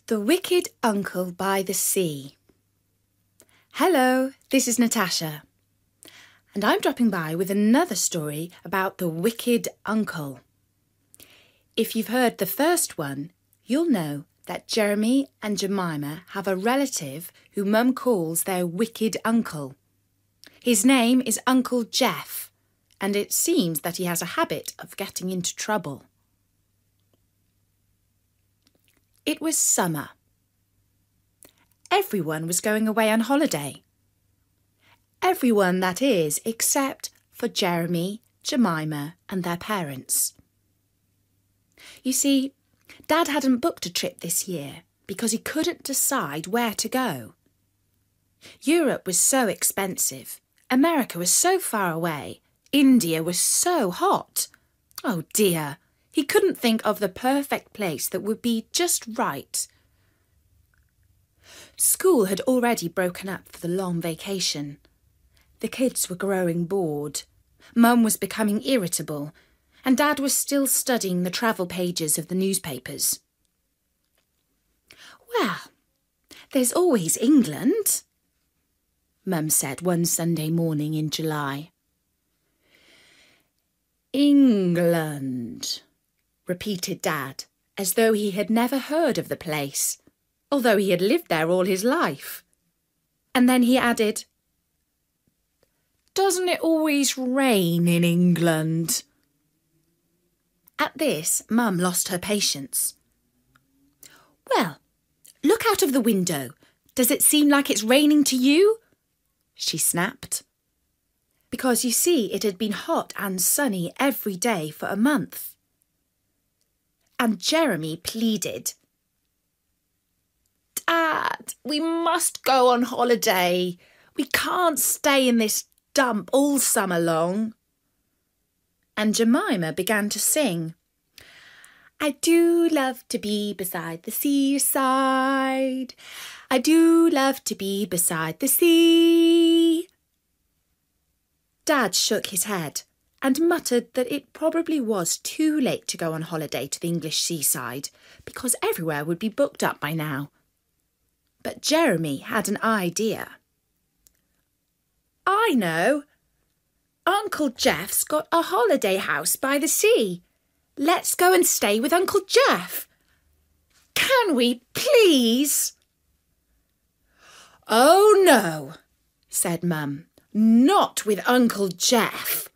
The Wicked Uncle by the Sea. Hello, this is Natasha, and I'm dropping by with another story about the Wicked Uncle. If you've heard the first one, you'll know that Jeremy and Jemima have a relative who Mum calls their Wicked Uncle. His name is Uncle Jeff, and it seems that he has a habit of getting into trouble. It was summer. Everyone was going away on holiday. Everyone, that is, except for Jeremy, Jemima and their parents. You see, Dad hadn't booked a trip this year because he couldn't decide where to go. Europe was so expensive, America was so far away, India was so hot. Oh dear, he couldn't think of the perfect place that would be just right. School had already broken up for the long vacation. The kids were growing bored. Mum was becoming irritable, and Dad was still studying the travel pages of the newspapers. Well, there's always England, Mum said one Sunday morning in July. England, repeated Dad, as though he had never heard of the place, although he had lived there all his life. And then he added, "Doesn't it always rain in England?" At this, Mum lost her patience. "Well, look out of the window. Does it seem like it's raining to you?" she snapped. Because you see, it had been hot and sunny every day for a month. And Jeremy pleaded, "Dad, we must go on holiday. We can't stay in this dump all summer long." And Jemima began to sing, "I do love to be beside the seaside. I do love to be beside the sea." Dad shook his head and muttered that it probably was too late to go on holiday to the English seaside because everywhere would be booked up by now. But Jeremy had an idea. "I know. Uncle Jeff's got a holiday house by the sea. Let's go and stay with Uncle Jeff. Can we, please?" "Oh, no," said Mum. "Not with Uncle Jeff."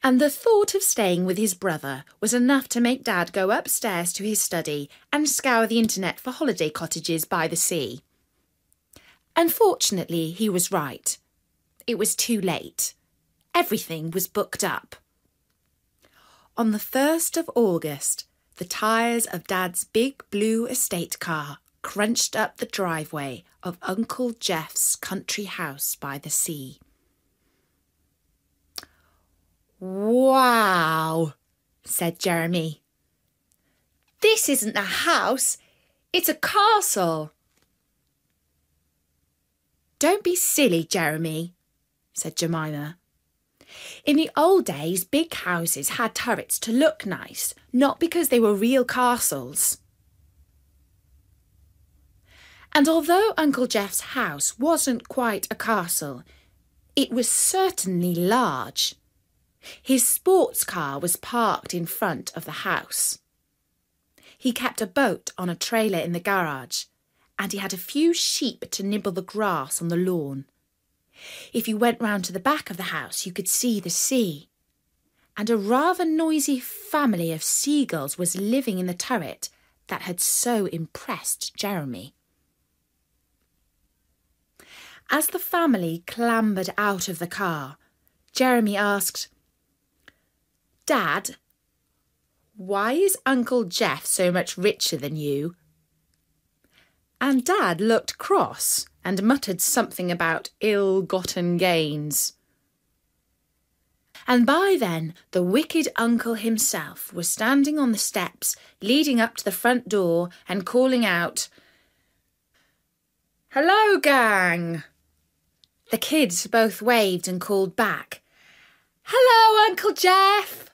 And the thought of staying with his brother was enough to make Dad go upstairs to his study and scour the internet for holiday cottages by the sea. Unfortunately, he was right. It was too late. Everything was booked up. On the 1st of August, the tyres of Dad's big blue estate car crunched up the driveway of Uncle Jeff's country house by the sea. "Wow," said Jeremy. "This isn't a house, it's a castle." "Don't be silly, Jeremy," said Jemima. "In the old days, big houses had turrets to look nice, not because they were real castles." And although Uncle Jeff's house wasn't quite a castle, it was certainly large. His sports car was parked in front of the house. He kept a boat on a trailer in the garage, and he had a few sheep to nibble the grass on the lawn. If you went round to the back of the house, you could see the sea. And a rather noisy family of seagulls was living in the turret that had so impressed Jeremy. As the family clambered out of the car, Jeremy asked, "Dad, why is Uncle Jeff so much richer than you?" And Dad looked cross and muttered something about ill-gotten gains. And by then, the wicked uncle himself was standing on the steps leading up to the front door and calling out, "Hello, gang!" The kids both waved and called back, "Hello, Uncle Jeff!"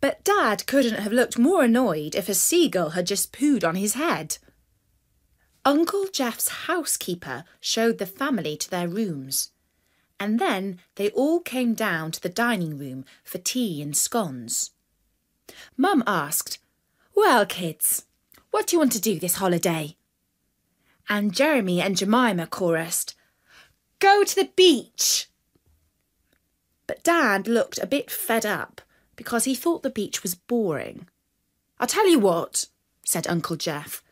But Dad couldn't have looked more annoyed if a seagull had just pooed on his head. Uncle Jeff's housekeeper showed the family to their rooms, and then they all came down to the dining room for tea and scones. Mum asked, "Well, kids, what do you want to do this holiday?" And Jeremy and Jemima chorused, "Go to the beach!" But Dad looked a bit fed up because he thought the beach was boring. "I'll tell you what," said Uncle Jeff.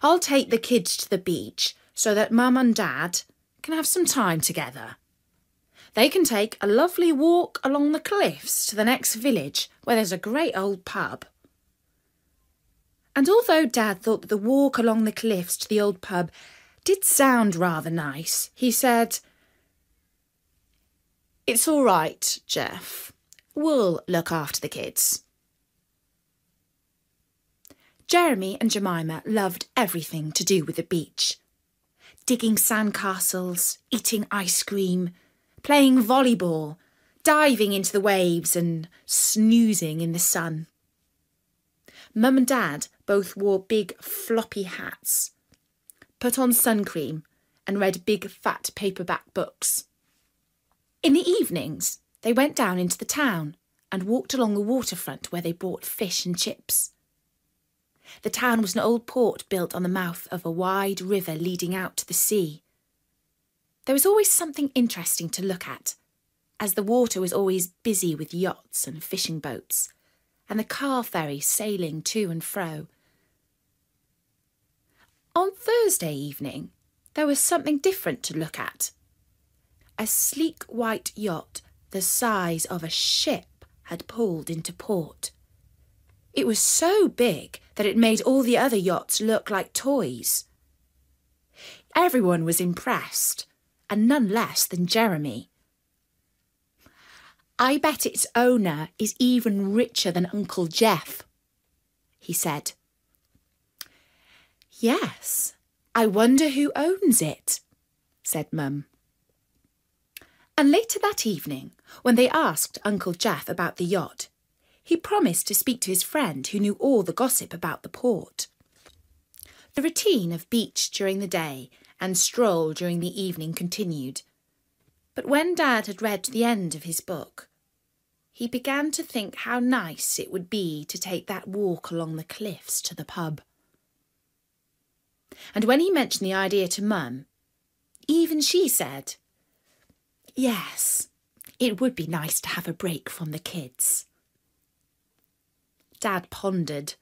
"I'll take the kids to the beach so that Mum and Dad can have some time together. They can take a lovely walk along the cliffs to the next village where there's a great old pub." And although Dad thought that the walk along the cliffs to the old pub did sound rather nice, he said, "It's all right, Jeff. We'll look after the kids." Jeremy and Jemima loved everything to do with the beach. Digging sandcastles, eating ice cream, playing volleyball, diving into the waves and snoozing in the sun. Mum and Dad both wore big floppy hats, put on sun cream and read big fat paperback books. In the evenings, they went down into the town and walked along the waterfront where they bought fish and chips. The town was an old port built on the mouth of a wide river leading out to the sea. There was always something interesting to look at, as the water was always busy with yachts and fishing boats, and the car ferry sailing to and fro. On Thursday evening, there was something different to look at. A sleek white yacht the size of a ship had pulled into port. It was so big that it made all the other yachts look like toys. Everyone was impressed, and none less than Jeremy. "I bet its owner is even richer than Uncle Jeff," he said. "Yes, I wonder who owns it," said Mum. And later that evening, when they asked Uncle Jeff about the yacht, he promised to speak to his friend who knew all the gossip about the port. The routine of beach during the day and stroll during the evening continued. But when Dad had read to the end of his book, he began to think how nice it would be to take that walk along the cliffs to the pub. And when he mentioned the idea to Mum, even she said, "Yes, it would be nice to have a break from the kids." Dad pondered.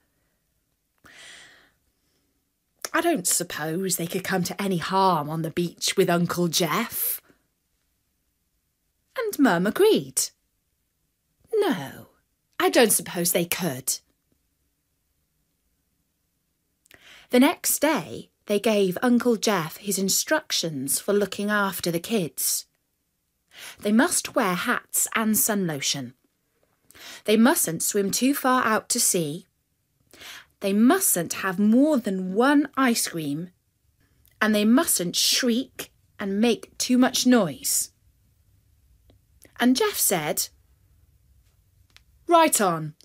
"I don't suppose they could come to any harm on the beach with Uncle Jeff." And Mum agreed. "No, I don't suppose they could." The next day, they gave Uncle Jeff his instructions for looking after the kids. They must wear hats and sun lotion. They mustn't swim too far out to sea. They mustn't have more than one ice cream. And they mustn't shriek and make too much noise. And Jeff said, "Right on,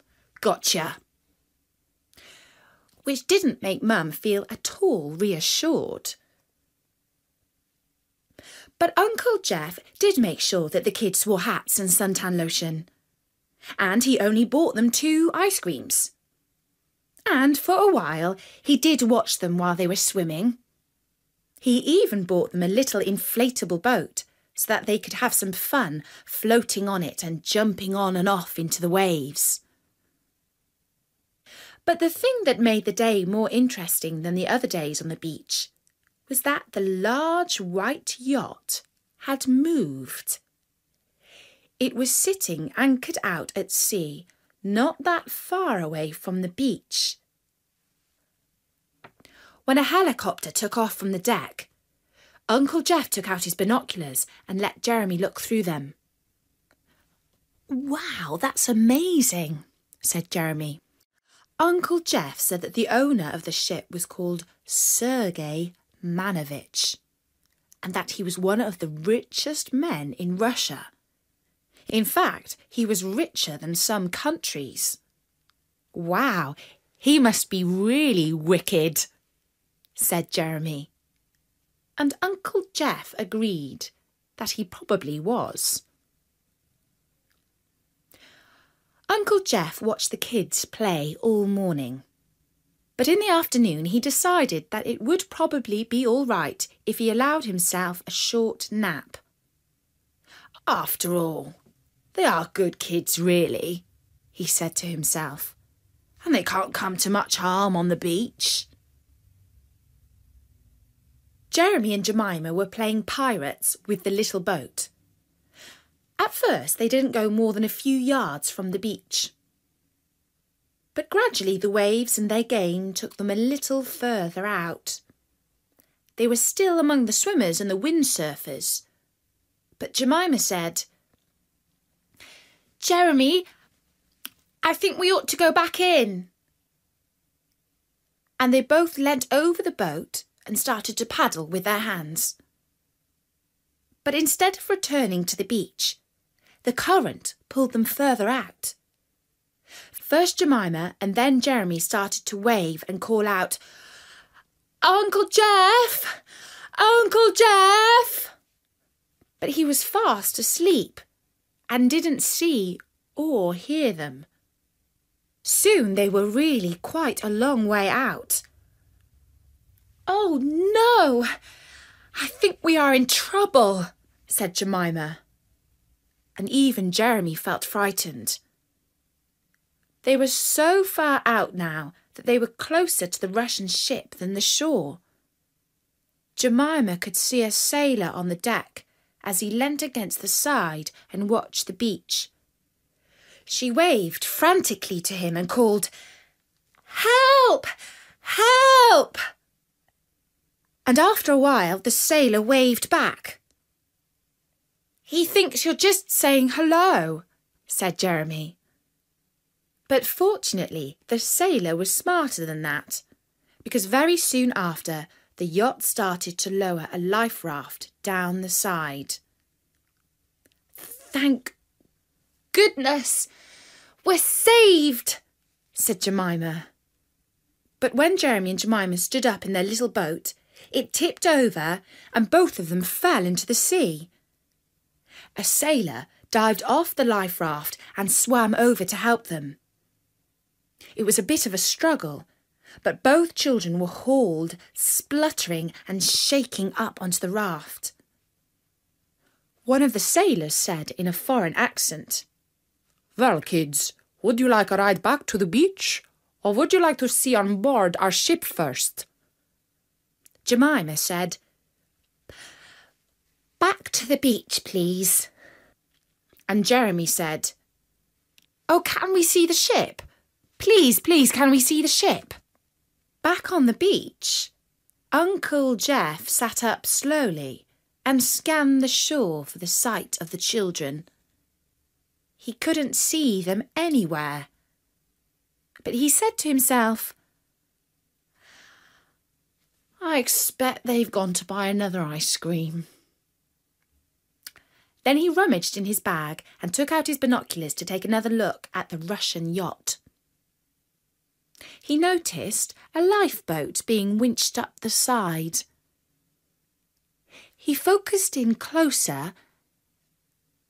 gotcha." Which didn't make Mum feel at all reassured. But Uncle Jeff did make sure that the kids wore hats and suntan lotion. And he only bought them 2 ice creams. And for a while, he did watch them while they were swimming. He even bought them a little inflatable boat so that they could have some fun floating on it and jumping on and off into the waves. But the thing that made the day more interesting than the other days on the beach was that the large white yacht had moved. It was sitting anchored out at sea, not that far away from the beach. When a helicopter took off from the deck, Uncle Jeff took out his binoculars and let Jeremy look through them. "Wow, that's amazing," said Jeremy. Uncle Jeff said that the owner of the ship was called Sergei Manovich, and that he was one of the richest men in Russia. In fact, he was richer than some countries. "Wow, he must be really wicked," said Jeremy. And Uncle Jeff agreed that he probably was. Uncle Jeff watched the kids play all morning. But in the afternoon he decided that it would probably be all right if he allowed himself a short nap. "After all, they are good kids really," he said to himself, "and they can't come to much harm on the beach." Jeremy and Jemima were playing pirates with the little boat. At first they didn't go more than a few yards from the beach. But gradually the waves and their game took them a little further out. They were still among the swimmers and the windsurfers. But Jemima said, "Jeremy, I think we ought to go back in." And they both leant over the boat and started to paddle with their hands. But instead of returning to the beach, the current pulled them further out. First Jemima and then Jeremy started to wave and call out, "Uncle Jeff! Uncle Jeff!" But he was fast asleep and didn't see or hear them. Soon they were really quite a long way out. "Oh no, I think we are in trouble," said Jemima. And even Jeremy felt frightened. They were so far out now that they were closer to the Russian ship than the shore. Jemima could see a sailor on the deck as he leant against the side and watched the beach. She waved frantically to him and called, "Help! Help!" And after a while the sailor waved back. "He thinks you're just saying hello," said Jeremy. But fortunately the sailor was smarter than that, because very soon after the yacht started to lower a life raft down the side. "Thank goodness, we're saved," said Jemima. But when Jeremy and Jemima stood up in their little boat, it tipped over and both of them fell into the sea. A sailor dived off the life raft and swam over to help them. It was a bit of a struggle, but both children were hauled, spluttering and shaking up onto the raft. One of the sailors said in a foreign accent, "Well, kids, would you like a ride back to the beach, or would you like to see on board our ship first?" Jemima said, "Back to the beach, please." And Jeremy said, "Oh, can we see the ship? Please, please, can we see the ship?" Back on the beach, Uncle Jeff sat up slowly and scanned the shore for the sight of the children. He couldn't see them anywhere. But he said to himself, "I expect they've gone to buy another ice cream." Then he rummaged in his bag and took out his binoculars to take another look at the Russian yacht. He noticed a lifeboat being winched up the side. He focused in closer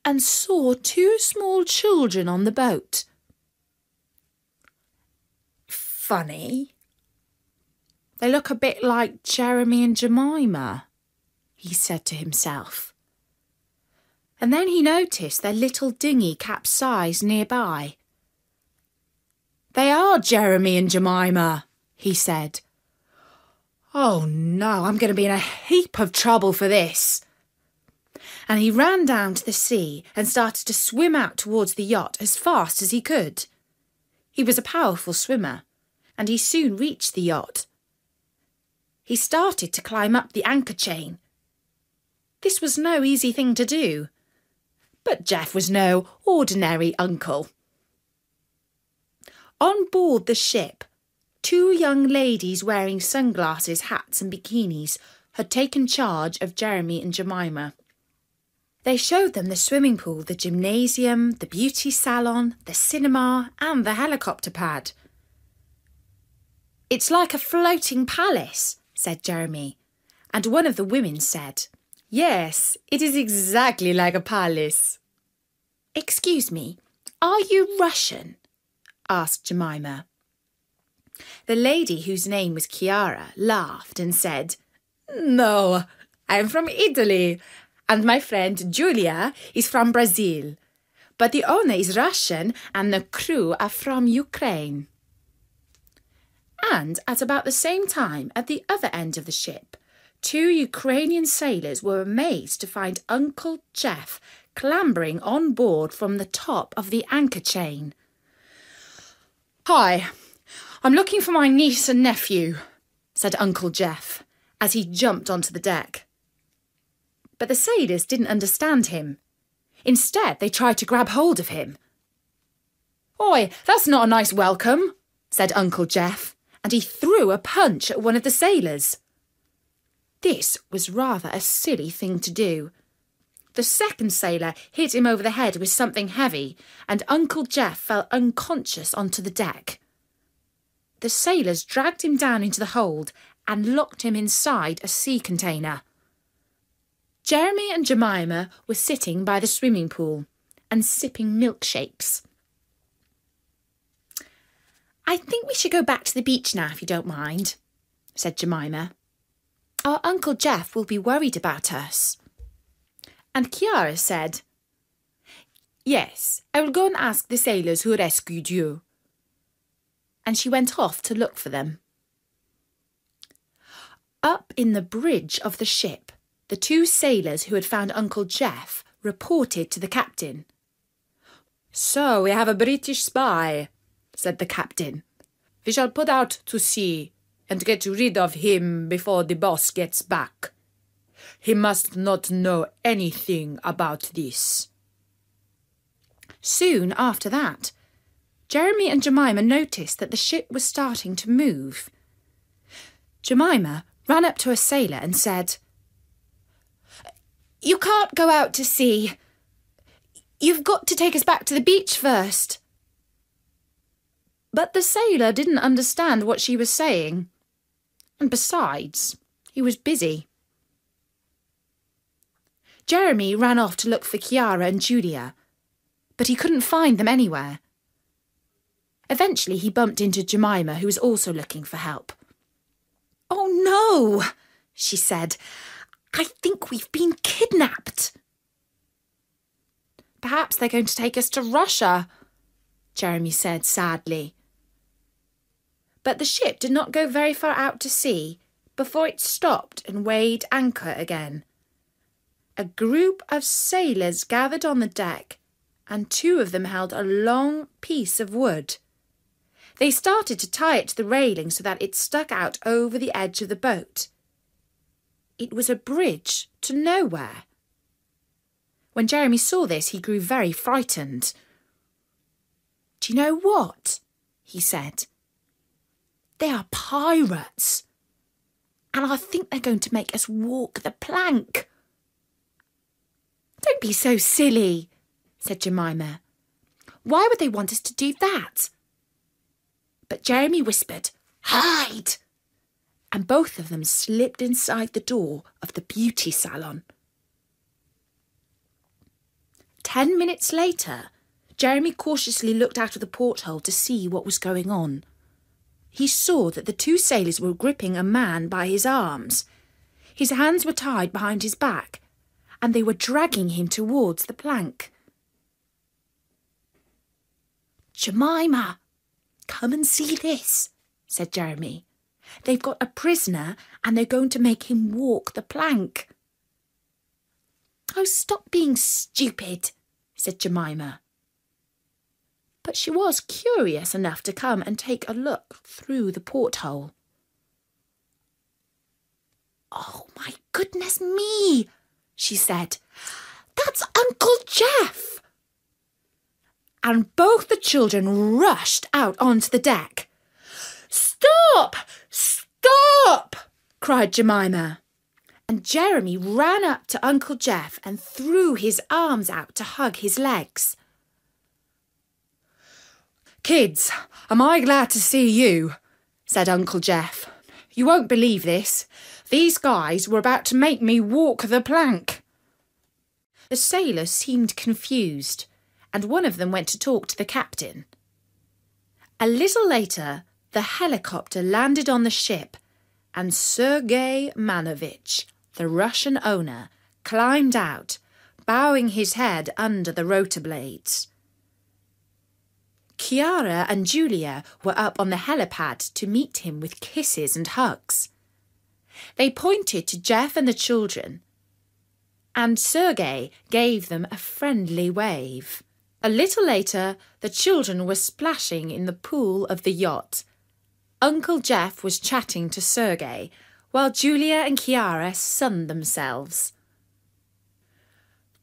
and saw two small children on the boat. "Funny. They look a bit like Jeremy and Jemima," he said to himself. And then he noticed their little dinghy capsized nearby. "They are Jeremy and Jemima," he said. "Oh no, I'm going to be in a heap of trouble for this." And he ran down to the sea and started to swim out towards the yacht as fast as he could. He was a powerful swimmer, and he soon reached the yacht. He started to climb up the anchor chain. This was no easy thing to do, but Jeff was no ordinary uncle. On board the ship, two young ladies wearing sunglasses, hats and bikinis had taken charge of Jeremy and Jemima. They showed them the swimming pool, the gymnasium, the beauty salon, the cinema and the helicopter pad. "It's like a floating palace," said Jeremy, and one of the women said, "Yes, it is exactly like a palace." "Excuse me, are you Russian?" asked Jemima. The lady, whose name was Chiara, laughed and said, "No, I'm from Italy, and my friend Julia is from Brazil. But the owner is Russian and the crew are from Ukraine." And at about the same time, at the other end of the ship, 2 Ukrainian sailors were amazed to find Uncle Jeff clambering on board from the top of the anchor chain. "Hi, I'm looking for my niece and nephew," said Uncle Jeff as he jumped onto the deck. But the sailors didn't understand him. Instead, they tried to grab hold of him. "Oi, that's not a nice welcome," said Uncle Jeff, and he threw a punch at one of the sailors. This was rather a silly thing to do. The second sailor hit him over the head with something heavy, and Uncle Jeff fell unconscious onto the deck. The sailors dragged him down into the hold and locked him inside a sea container. Jeremy and Jemima were sitting by the swimming pool and sipping milkshakes. "I think we should go back to the beach now, if you don't mind," said Jemima. "Our Uncle Jeff will be worried about us." And Chiara said, "Yes, I will go and ask the sailors who rescued you." And she went off to look for them. Up in the bridge of the ship, the 2 sailors who had found Uncle Jeff reported to the captain. "So we have a British spy," said the captain. "We shall put out to sea and get rid of him before the boss gets back. He must not know anything about this." Soon after that, Jeremy and Jemima noticed that the ship was starting to move. Jemima ran up to a sailor and said, "You can't go out to sea. You've got to take us back to the beach first." But the sailor didn't understand what she was saying. And besides, he was busy. Jeremy ran off to look for Chiara and Julia, but he couldn't find them anywhere. Eventually he bumped into Jemima, who was also looking for help. "Oh no," she said. "I think we've been kidnapped." "Perhaps they're going to take us to Russia," Jeremy said sadly. But the ship did not go very far out to sea before it stopped and weighed anchor again. A group of sailors gathered on the deck, and 2 of them held a long piece of wood. They started to tie it to the railing so that it stuck out over the edge of the boat. It was a bridge to nowhere. When Jeremy saw this, he grew very frightened. "Do you know what?" he said. "They are pirates, and I think they're going to make us walk the plank." "Don't be so silly," said Jemima. "Why would they want us to do that?" But Jeremy whispered, "Hide!" and both of them slipped inside the door of the beauty salon. 10 minutes later, Jeremy cautiously looked out of the porthole to see what was going on. He saw that the 2 sailors were gripping a man by his arms. His hands were tied behind his back, and they were dragging him towards the plank. "Jemima, come and see this," said Jeremy. "They've got a prisoner and they're going to make him walk the plank." "Oh, stop being stupid," said Jemima. But she was curious enough to come and take a look through the porthole. "Oh, my goodness me," she said. "That's Uncle Jeff!" And both the children rushed out onto the deck. "Stop! Stop!" cried Jemima. And Jeremy ran up to Uncle Jeff and threw his arms out to hug his legs. "Kids, am I glad to see you," said Uncle Jeff. "You won't believe this. These guys were about to make me walk the plank." The sailors seemed confused, and one of them went to talk to the captain. A little later, the helicopter landed on the ship, and Sergei Manovich, the Russian owner, climbed out, bowing his head under the rotor blades. Chiara and Julia were up on the helipad to meet him with kisses and hugs. They pointed to Jeff and the children, and Sergei gave them a friendly wave. A little later, the children were splashing in the pool of the yacht. Uncle Jeff was chatting to Sergei, while Julia and Chiara sunned themselves.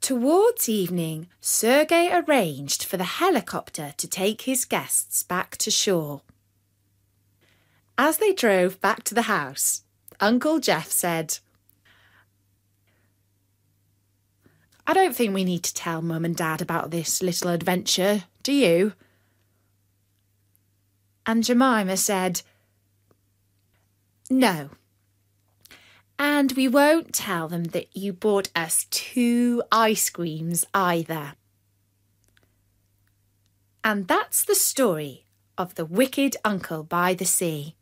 Towards evening, Sergei arranged for the helicopter to take his guests back to shore. As they drove back to the house, Uncle Jeff said, "I don't think we need to tell Mum and Dad about this little adventure, do you?" And Jemima said, "No. And we won't tell them that you bought us 2 ice creams either." And that's the story of The Wicked Uncle by the Sea.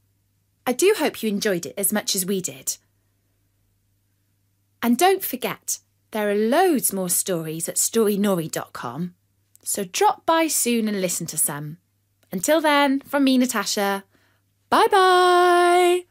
I do hope you enjoyed it as much as we did. And don't forget, there are loads more stories at storynori.com, so drop by soon and listen to some. Until then, from me, Natasha, bye-bye!